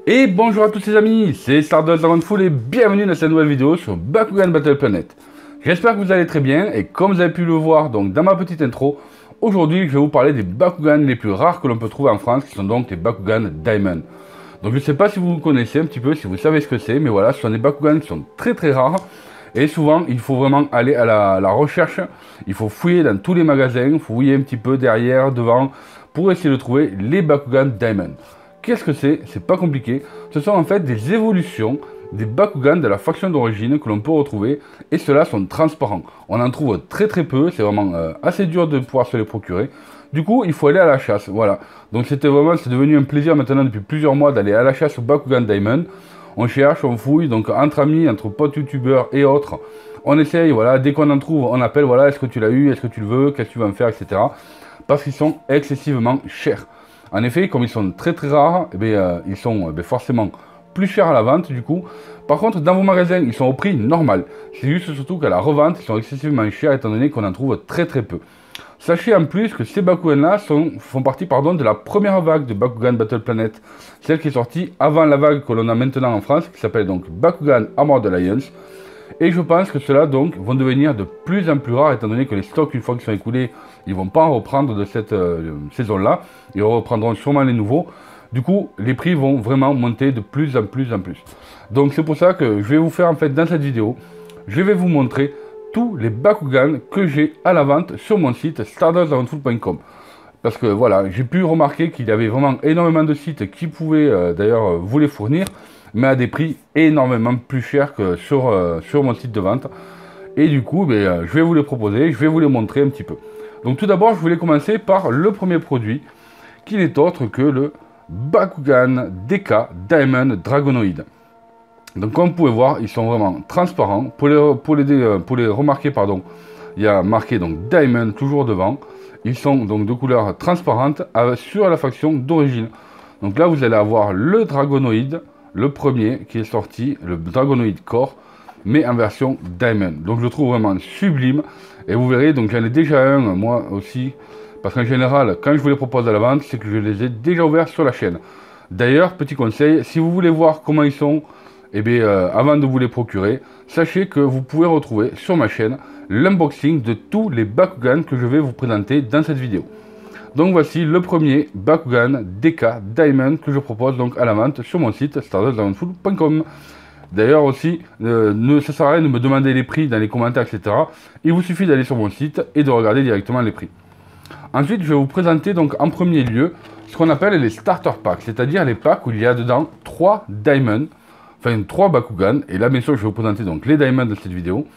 Et bonjour à tous les amis, c'est Stardust Full et bienvenue dans cette nouvelle vidéo sur Bakugan Battle Planet. J'espère que vous allez très bien et comme vous avez pu le voir donc dans ma petite intro, aujourd'hui je vais vous parler des Bakugan les plus rares que l'on peut trouver en France, qui sont donc les Bakugan Diamond. Donc je ne sais pas si vous connaissez un petit peu, si vous savez ce que c'est, mais voilà, ce sont des Bakugan qui sont très rares. Et souvent, il faut vraiment aller à la recherche, il faut fouiller dans tous les magasins, fouiller un petit peu derrière, devant, pour essayer de trouver les Bakugan Diamond. Qu'est-ce que c'est? C'est pas compliqué. Ce sont en fait des évolutions des Bakugan de la faction d'origine que l'on peut retrouver, et ceux-là sont transparents. On en trouve très peu, c'est vraiment assez dur de pouvoir se les procurer. Du coup, il faut aller à la chasse, voilà. Donc c'est devenu un plaisir maintenant depuis plusieurs mois d'aller à la chasse aux Bakugan Diamond. On cherche, on fouille, donc entre amis, entre potes youtubeurs et autres, on essaye, voilà, dès qu'on en trouve, on appelle, voilà, est-ce que tu l'as eu, est-ce que tu le veux, qu'est-ce que tu vas en faire, etc. Parce qu'ils sont excessivement chers. En effet, comme ils sont très rares, eh bien, ils sont forcément plus chers à la vente du coup. Par contre, dans vos magasins, ils sont au prix normal. C'est juste surtout qu'à la revente, ils sont excessivement chers étant donné qu'on en trouve très peu. Sachez en plus que ces Bakugan-là font partie de la première vague de Bakugan Battle Planet, celle qui est sortie avant la vague que l'on a maintenant en France, qui s'appelle donc Bakugan Armored Alliance. Et je pense que ceux-là donc vont devenir de plus en plus rares, étant donné que les stocks, une fois qu'ils sont écoulés, ils ne vont pas en reprendre de cette saison-là. Ils reprendront sûrement les nouveaux. Du coup, les prix vont vraiment monter de plus en plus. Donc c'est pour ça que je vais vous faire en fait dans cette vidéo, je vais vous montrer tous les Bakugan que j'ai à la vente sur mon site stardustdragonful.com. Parce que voilà, j'ai pu remarquer qu'il y avait vraiment énormément de sites qui pouvaient d'ailleurs vous les fournir, mais à des prix énormément plus chers que sur mon site de vente. Et du coup, je vais vous les proposer, je vais vous les montrer un petit peu. Donc tout d'abord, je voulais commencer par le premier produit, qui n'est autre que le Bakugan DK Diamond Dragonoid. Donc comme vous pouvez voir, ils sont vraiment transparents. Pour les remarquer, pardon, il y a marqué donc Diamond toujours devant. Ils sont donc de couleur transparente sur la faction d'origine. Donc là, vous allez avoir le Dragonoid, le premier qui est sorti, le Dragonoid Core, mais en version Diamond. Donc je le trouve vraiment sublime. Et vous verrez, donc j'en ai déjà un, moi aussi. Parce qu'en général, quand je vous les propose à la vente, c'est que je les ai déjà ouverts sur la chaîne. D'ailleurs, petit conseil, si vous voulez voir comment ils sont, avant de vous les procurer, sachez que vous pouvez retrouver sur ma chaîne l'unboxing de tous les Bakugan que je vais vous présenter dans cette vidéo. Donc voici le premier Bakugan DK Diamond que je propose donc à la vente sur mon site stardustdragonful.com. D'ailleurs aussi, ça sert à rien de me demander les prix dans les commentaires, etc. Il vous suffit d'aller sur mon site et de regarder directement les prix. Ensuite, je vais vous présenter donc en premier lieu ce qu'on appelle les starter packs, c'est-à-dire les packs où il y a dedans 3 Diamonds, enfin 3 Bakugan. Et là, bien sûr, je vais vous présenter donc les Diamonds de cette vidéo.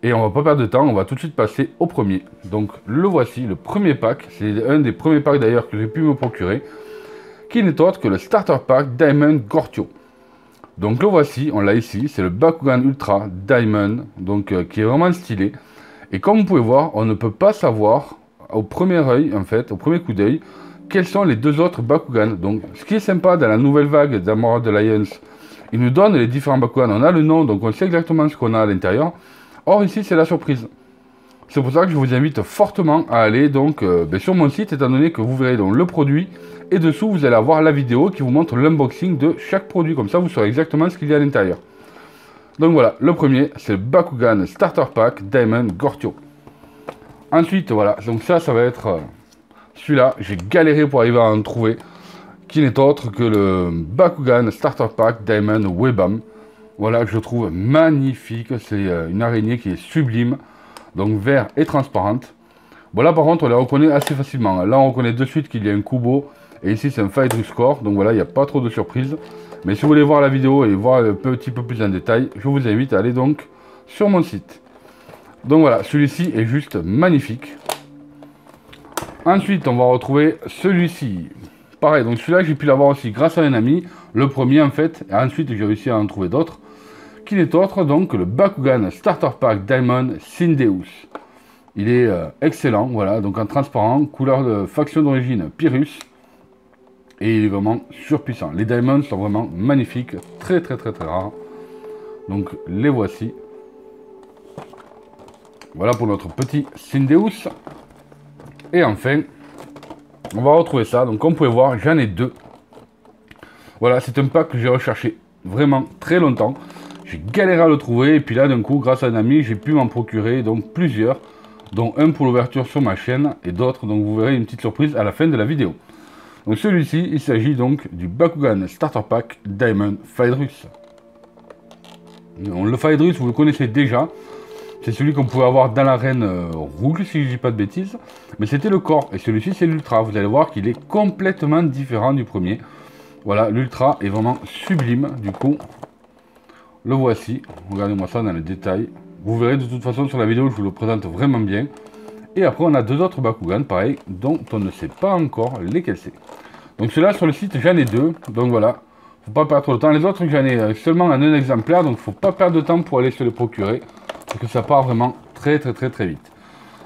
Et on va pas perdre de temps, on va tout de suite passer au premier. Donc le voici, le premier pack, c'est un des premiers packs d'ailleurs que j'ai pu me procurer, qui n'est autre que le starter pack Diamond Gortio. Donc le voici, on l'a ici, c'est le Bakugan Ultra Diamond, donc qui est vraiment stylé. Et comme vous pouvez voir, on ne peut pas savoir au premier œil, en fait, au premier coup d'œil, quels sont les deux autres Bakugan. Donc ce qui est sympa dans la nouvelle vague d'Armored Alliance, il nous donne les différents Bakugan, on a le nom, donc on sait exactement ce qu'on a à l'intérieur. Or ici c'est la surprise. C'est pour ça que je vous invite fortement à aller donc sur mon site, étant donné que vous verrez donc le produit et dessous vous allez avoir la vidéo qui vous montre l'unboxing de chaque produit, comme ça vous saurez exactement ce qu'il y a à l'intérieur. Donc voilà, le premier c'est le Bakugan Starter Pack Diamond Gortio. Ensuite voilà, donc ça va être celui-là, j'ai galéré pour arriver à en trouver, qui n'est autre que le Bakugan Starter Pack Diamond Webam. Voilà, je le trouve magnifique, c'est une araignée qui est sublime, donc vert et transparente. Voilà, par contre, on les reconnaît assez facilement. Là, on reconnaît de suite qu'il y a un Kubo, et ici, c'est un Phaedrus Core, donc voilà, il n'y a pas trop de surprises. Mais si vous voulez voir la vidéo et voir un petit peu plus en détail, je vous invite à aller donc sur mon site. Donc voilà, celui-ci est juste magnifique. Ensuite, on va retrouver celui-ci. Pareil, donc celui-là, j'ai pu l'avoir aussi grâce à un ami, le premier en fait, et ensuite j'ai réussi à en trouver d'autres, qui n'est autre donc que le Bakugan Starter Pack Diamond Syndeus. Il est excellent, voilà, donc en transparent, couleur de faction d'origine Pyrrhus, et il est vraiment surpuissant. Les Diamonds sont vraiment magnifiques, très rares. Donc les voici. Voilà pour notre petit Syndeus. Et enfin, on va retrouver ça. Donc comme vous pouvez voir, j'en ai deux. Voilà, c'est un pack que j'ai recherché vraiment très longtemps. J'ai galéré à le trouver et puis là d'un coup, grâce à un ami, j'ai pu m'en procurer donc plusieurs, dont un pour l'ouverture sur ma chaîne et d'autres, donc vous verrez une petite surprise à la fin de la vidéo. Donc celui-ci, il s'agit donc du Bakugan Starter Pack Diamond Phaedrus. Le Phaedrus, vous le connaissez déjà. C'est celui qu'on pouvait avoir dans l'arène rouge, si je ne dis pas de bêtises. Mais c'était le corps. Et celui-ci, c'est l'Ultra. Vous allez voir qu'il est complètement différent du premier. Voilà, l'Ultra est vraiment sublime. Du coup, le voici. Regardez-moi ça dans les détails. Vous verrez de toute façon sur la vidéo, je vous le présente vraiment bien. Et après, on a deux autres Bakugan, pareil, dont on ne sait pas encore lesquels c'est. Donc ceux-là, sur le site, j'en ai deux. Donc voilà, faut pas perdre trop de temps. Les autres, j'en ai seulement en un exemplaire. Donc faut pas perdre de temps pour aller se les procurer. Parce que ça part vraiment très vite.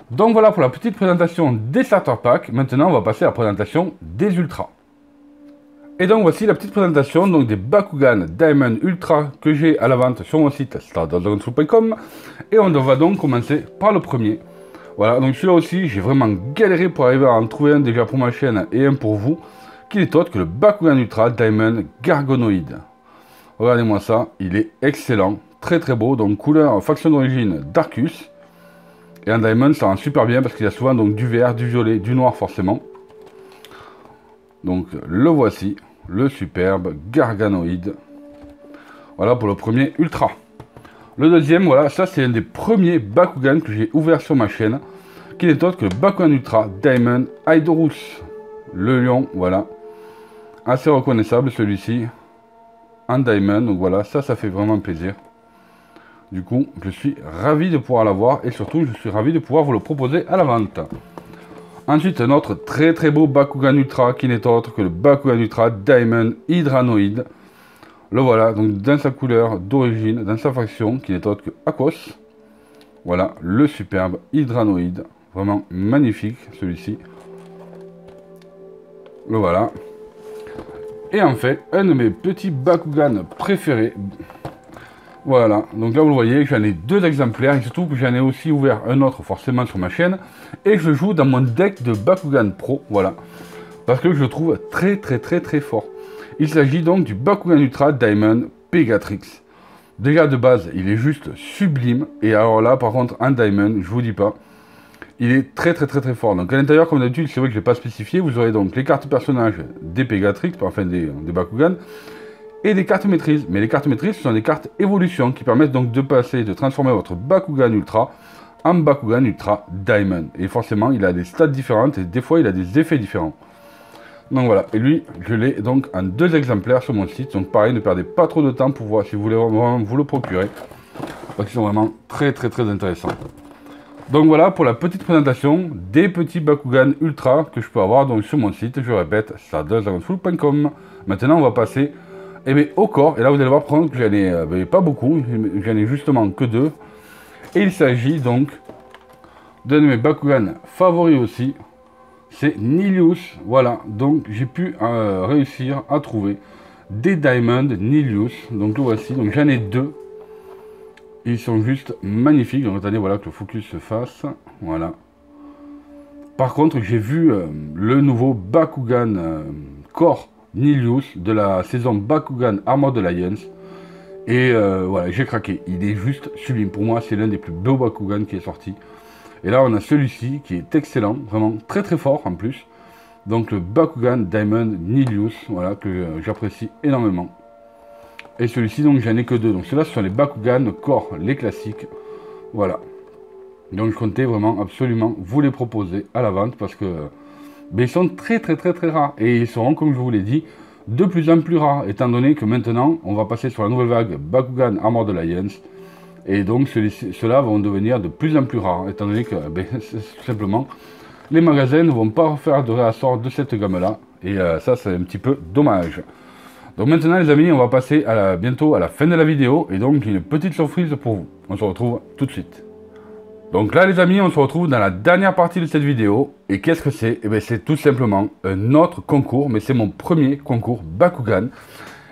Donc voilà pour la petite présentation des starter packs. Maintenant, on va passer à la présentation des Ultras. Et donc voici la petite présentation donc des Bakugan Diamond Ultra que j'ai à la vente sur mon site starterdragonflow.com. Et on va donc commencer par le premier. Voilà, donc celui-là aussi, j'ai vraiment galéré pour arriver à en trouver un déjà pour ma chaîne et un pour vous, qui n'est autre que le Bakugan Ultra Diamond Gargonoid. Regardez-moi ça, il est excellent, très beau, donc couleur faction d'origine Darkus. Et en Diamond, ça rend super bien parce qu'il y a souvent donc du vert, du violet, du noir forcément. Donc le voici, le superbe Garganoid. Voilà pour le premier Ultra. Le deuxième, voilà, ça c'est un des premiers Bakugan que j'ai ouvert sur ma chaîne, qui n'est autre que le Bakugan Ultra Diamond Aidorus. Le lion, voilà. Assez reconnaissable celui-ci. En Diamond, donc voilà, ça fait vraiment plaisir. Du coup, je suis ravi de pouvoir l'avoir et surtout, je suis ravi de pouvoir vous le proposer à la vente. Ensuite, un autre très beau Bakugan Ultra qui n'est autre que le Bakugan Ultra Diamond Hydranoid. Le voilà, donc dans sa couleur d'origine, dans sa faction, qui n'est autre que Aquos. Voilà, le superbe Hydranoid. Vraiment magnifique, celui-ci. Le voilà. Et en fait, un de mes petits Bakugan préférés. Voilà, donc là vous le voyez, j'en ai deux exemplaires. Et surtout que j'en ai aussi ouvert un autre forcément sur ma chaîne. Et je joue dans mon deck de Bakugan Pro, voilà. Parce que je le trouve très fort. Il s'agit donc du Bakugan Ultra Diamond Pegatrix. Déjà de base, il est juste sublime. Et alors là, par contre, en Diamond, je vous dis pas, il est très fort. Donc à l'intérieur, comme d'habitude, c'est vrai que je ne l'ai pas spécifié. Vous aurez donc les cartes personnages des Pegatrix, enfin des Bakugan, et des cartes maîtrise. Mais les cartes maîtrise, ce sont des cartes évolution qui permettent donc de passer, de transformer votre Bakugan Ultra en Bakugan Ultra Diamond. Et forcément, il a des stats différentes et des fois, il a des effets différents. Donc voilà, et lui, je l'ai donc en deux exemplaires sur mon site. Donc pareil, ne perdez pas trop de temps pour voir si vous voulez vraiment vous le procurer. Parce qu'ils sont vraiment très intéressants. Donc voilà pour la petite présentation des petits Bakugan Ultra que je peux avoir donc sur mon site. Je répète, starterdragonflow.com. Maintenant, on va passer au corps. Et là, vous allez voir prendre que j'en ai pas beaucoup. J'en ai justement que deux. Et il s'agit donc d'un de mes Bakugan favoris aussi. C'est Nilius, voilà, donc j'ai pu réussir à trouver des Diamond Nilius, donc le voici, donc j'en ai deux, ils sont juste magnifiques, donc attendez, voilà que le focus se fasse, voilà. Par contre, j'ai vu le nouveau Bakugan Core Nilius de la saison Bakugan Armored Alliance, et voilà, j'ai craqué, il est juste sublime, pour moi c'est l'un des plus beaux Bakugan qui est sorti. Et là, on a celui-ci qui est excellent, vraiment très fort en plus. Donc le Bakugan Diamond Nilius, voilà, que j'apprécie énormément. Et celui-ci, donc j'en ai que deux. Donc ceux-là, ce sont les Bakugan Core, les classiques. Voilà. Donc je comptais vraiment absolument vous les proposer à la vente parce que ils sont très rares. Et ils seront, comme je vous l'ai dit, de plus en plus rares. Étant donné que maintenant, on va passer sur la nouvelle vague Bakugan Armored Alliance. Et donc ceux-là vont devenir de plus en plus rares, étant donné que tout simplement les magasins ne vont pas faire de réassort de cette gamme-là. Et ça, c'est un petit peu dommage. Donc maintenant les amis, on va passer bientôt à la fin de la vidéo. Et donc j'ai une petite surprise pour vous. On se retrouve tout de suite. Donc là les amis, on se retrouve dans la dernière partie de cette vidéo. Et qu'est-ce que c'est? Eh bien c'est tout simplement un autre concours, mais c'est mon premier concours Bakugan.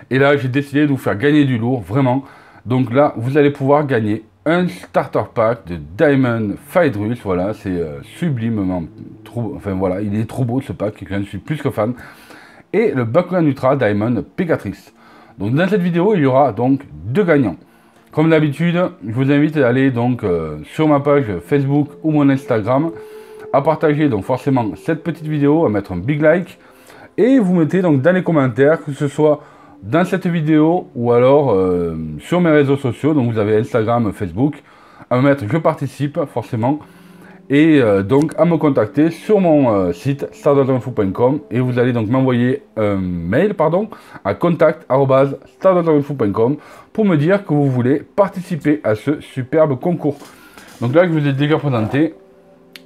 Et là j'ai décidé de vous faire gagner du lourd, vraiment. Donc là, vous allez pouvoir gagner un starter pack de Diamond Phaedrus. Voilà, c'est sublimement trop... Enfin voilà, il est trop beau ce pack, j'en suis plus que fan. et le Bakugan Ultra Diamond Pegatrix. Donc dans cette vidéo, il y aura donc 2 gagnants. Comme d'habitude, je vous invite à aller donc sur ma page Facebook ou mon Instagram, à partager donc forcément cette petite vidéo, à mettre un big like, et vous mettez donc dans les commentaires, que ce soit dans cette vidéo ou alors sur mes réseaux sociaux, donc vous avez Instagram, Facebook, à me mettre je participe forcément, et donc à me contacter sur mon site stardolldragonfoot.com, et vous allez donc m'envoyer un mail à contact@stardolldragonfoot.com pour me dire que vous voulez participer à ce superbe concours. Donc là je vous ai déjà présenté,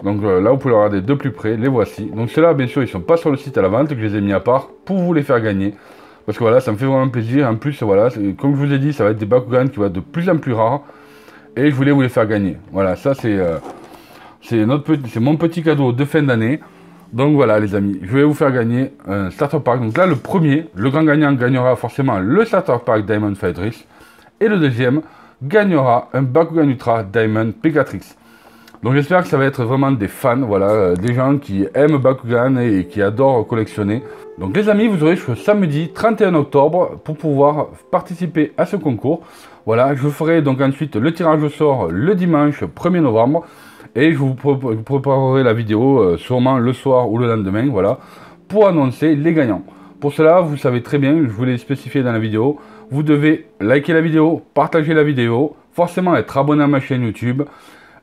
donc là vous pouvez le regarder de plus près, les voici. Donc ceux-là bien sûr ils sont pas sur le site à la vente, que je les ai mis à part pour vous les faire gagner, parce que voilà ça me fait vraiment plaisir. En plus voilà, comme je vous ai dit, ça va être des Bakugan qui vont être de plus en plus rares, et je voulais vous les faire gagner. Voilà, ça c'est mon petit cadeau de fin d'année. Donc voilà les amis, je vais vous faire gagner un starter pack. Donc là le premier, le grand gagnant gagnera forcément le starter pack Diamond Fightrix, et le deuxième gagnera un Bakugan Ultra Diamond Pegatrix. Donc j'espère que ça va être vraiment des fans, voilà, des gens qui aiment Bakugan et qui adorent collectionner. Donc les amis, vous aurez jusqu'au samedi 31 octobre pour pouvoir participer à ce concours. Voilà, je ferai donc ensuite le tirage au sort le dimanche 1er novembre. Et je vous préparerai la vidéo sûrement le soir ou le lendemain, voilà, pour annoncer les gagnants. Pour cela, vous savez très bien, je vous l'ai spécifié dans la vidéo, vous devez liker la vidéo, partager la vidéo, forcément être abonné à ma chaîne YouTube,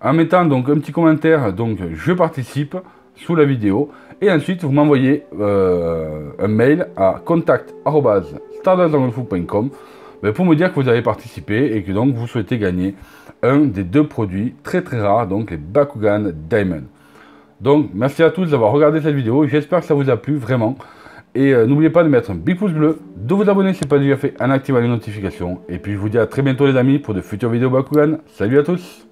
en mettant donc un petit commentaire, donc je participe, sous la vidéo, et ensuite vous m'envoyez un mail à contact@stardolldragonfoot.com pour me dire que vous avez participé et que donc vous souhaitez gagner un des 2 produits très rares, donc les Bakugan Diamond. Donc merci à tous d'avoir regardé cette vidéo, j'espère que ça vous a plu vraiment, et n'oubliez pas de mettre un big pouce bleu, de vous abonner si ce n'est pas déjà fait en activant les notifications, et puis je vous dis à très bientôt les amis pour de futures vidéos Bakugan. Salut à tous.